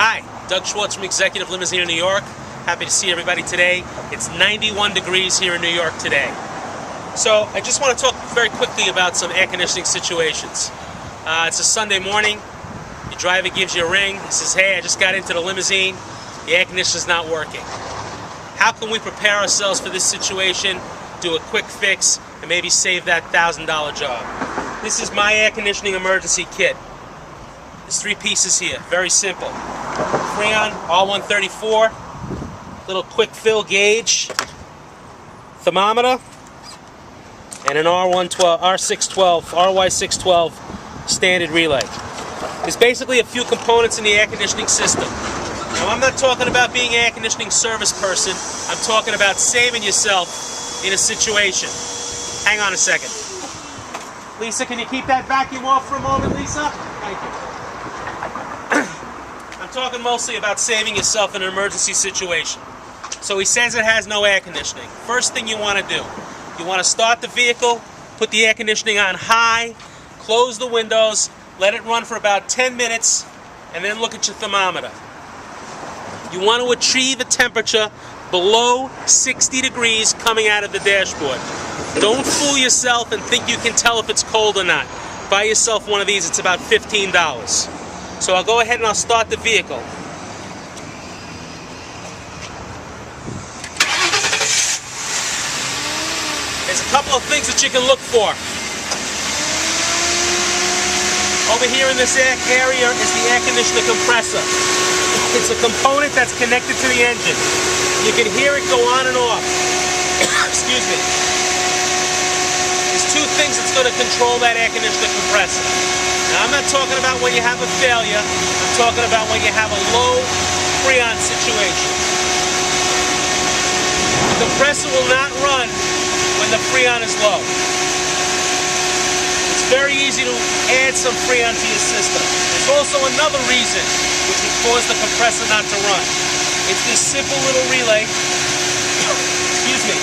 Hi, Doug Schwartz from Executive Limousine in New York. Happy to see everybody today. It's 91 degrees here in New York today. So I just want to talk very quickly about some air conditioning situations. It's a Sunday morning. Your driver gives you a ring. He says, hey, I just got into the limousine. The air conditioner's not working. How can we prepare ourselves for this situation, do a quick fix, and maybe save that $1,000 job? This is my air conditioning emergency kit. There's 3 pieces here, very simple. Freon R134, little quick fill gauge, thermometer, and an RY612 standard relay. There's basically a few components in the air conditioning system. Now, I'm not talking about being an air conditioning service person. I'm talking about saving yourself in a situation. Hang on a second. Lisa, can you keep that vacuum off for a moment, Lisa? Thank you. I'm talking mostly about saving yourself in an emergency situation. So he says it has no air conditioning. First thing you want to do, you want to start the vehicle, put the air conditioning on high, close the windows, let it run for about 10 minutes, and then look at your thermometer. You want to achieve a temperature below 60 degrees coming out of the dashboard. Don't fool yourself and think you can tell if it's cold or not. Buy yourself one of these, it's about $15. So I'll go ahead and I'll start the vehicle. There's a couple of things that you can look for. Over here in this area is the air conditioner compressor. It's a component that's connected to the engine. You can hear it go on and off. Excuse me. There's 2 things that's going to control that air conditioner compressor. Now, I'm not talking about when you have a failure. I'm talking about when you have a low freon situation. The compressor will not run when the freon is low. It's very easy to add some freon to your system. There's also another reason which would cause the compressor not to run. It's this simple little relay. Excuse me.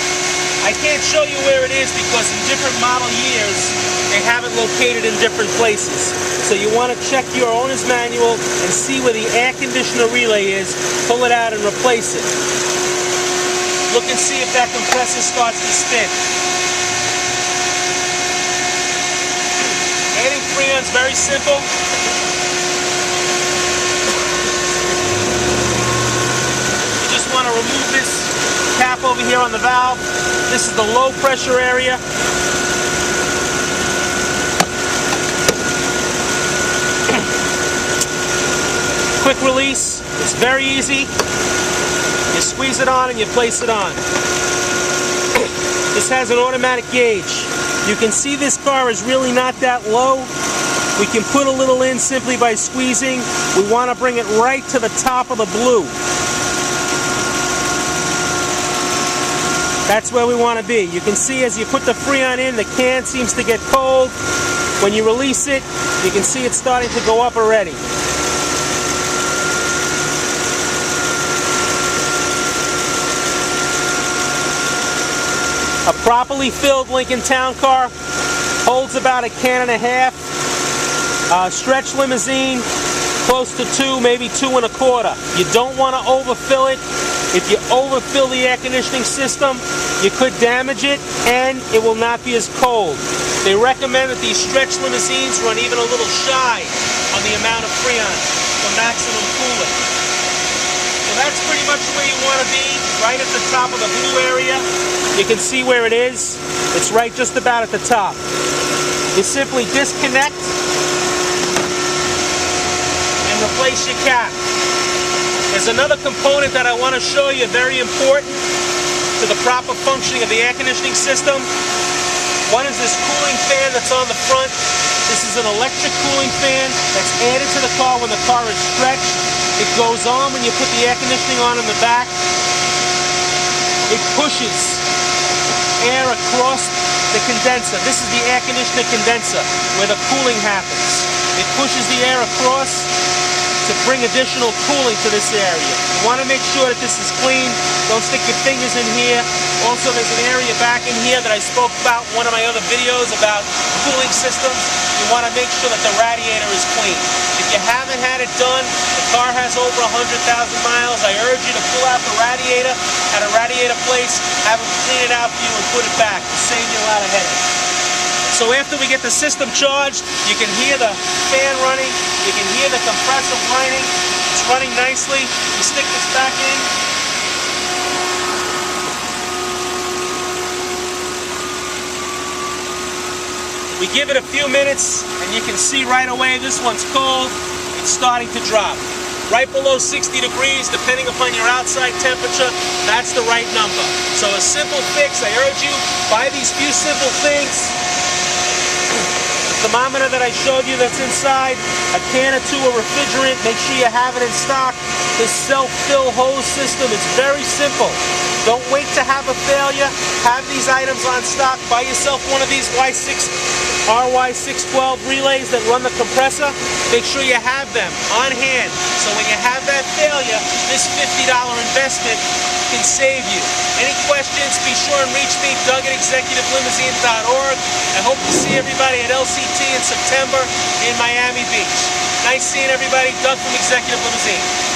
I can't show you where it is because in different model years they have it located in different places. So you want to check your owner's manual and see where the air conditioner relay is, pull it out and replace it. Look and see if that compressor starts to spin. Adding freon is very simple. You just want to remove this cap over here on the valve. This is the low pressure area. Quick release. It's very easy. You squeeze it on and you place it on. This has an automatic gauge. You can see this car is really not that low. We can put a little in simply by squeezing. We want to bring it right to the top of the blue. That's where we want to be. You can see as you put the freon in, the can seems to get cold. When you release it, you can see it's starting to go up already. A properly filled Lincoln Town Car holds about 1.5 cans. Stretch limousine, close to 2, maybe 2.25. You don't want to overfill it. If you overfill the air conditioning system, you could damage it and it will not be as cold. They recommend that these stretch limousines run even a little shy on the amount of freon for maximum cooling. So that's pretty much where you want to be, right at the top of the blue area. You can see where it is. It's right just about at the top. You simply disconnect and replace your cap. There's another component that I want to show you, very important to the proper functioning of the air conditioning system. One is this cooling fan that's on the front. This is an electric cooling fan that's added to the car when the car is stretched. It goes on when you put the air conditioning on in the back. It pushes air across the condenser. This is the air conditioner condenser where the cooling happens. It pushes the air across to bring additional cooling to this area. You want to make sure that this is clean. Don't stick your fingers in here. Also, there's an area back in here that I spoke about in one of my other videos about cooling systems. You want to make sure that the radiator is clean. If you haven't had it done, the car has over 100,000 miles, I urge you to pull out the radiator at a radiator place, have them clean it out for you and put it back. It'll save you a lot of headache. So after we get the system charged, you can hear the fan running, you can hear the compressor whining. It's running nicely. You stick this back in. We give it a few minutes and you can see right away this one's cold. It's starting to drop. Right below 60 degrees, depending upon your outside temperature, that's the right number. So a simple fix, I urge you, buy these few simple things. The thermometer that I showed you that's inside, a can or two of refrigerant, make sure you have it in stock. This self-fill hose system is very simple. Don't wait to have a failure. Have these items on stock. Buy yourself one of these RY612 relays that run the compressor. Make sure you have them on hand. So when you have that failure, this $50 investment can save you. Any questions, be sure and reach me, Doug@ExecutiveLimousines.org. I hope to see everybody at LCT in September in Miami Beach. Nice seeing everybody. Doug from Executive Limousine.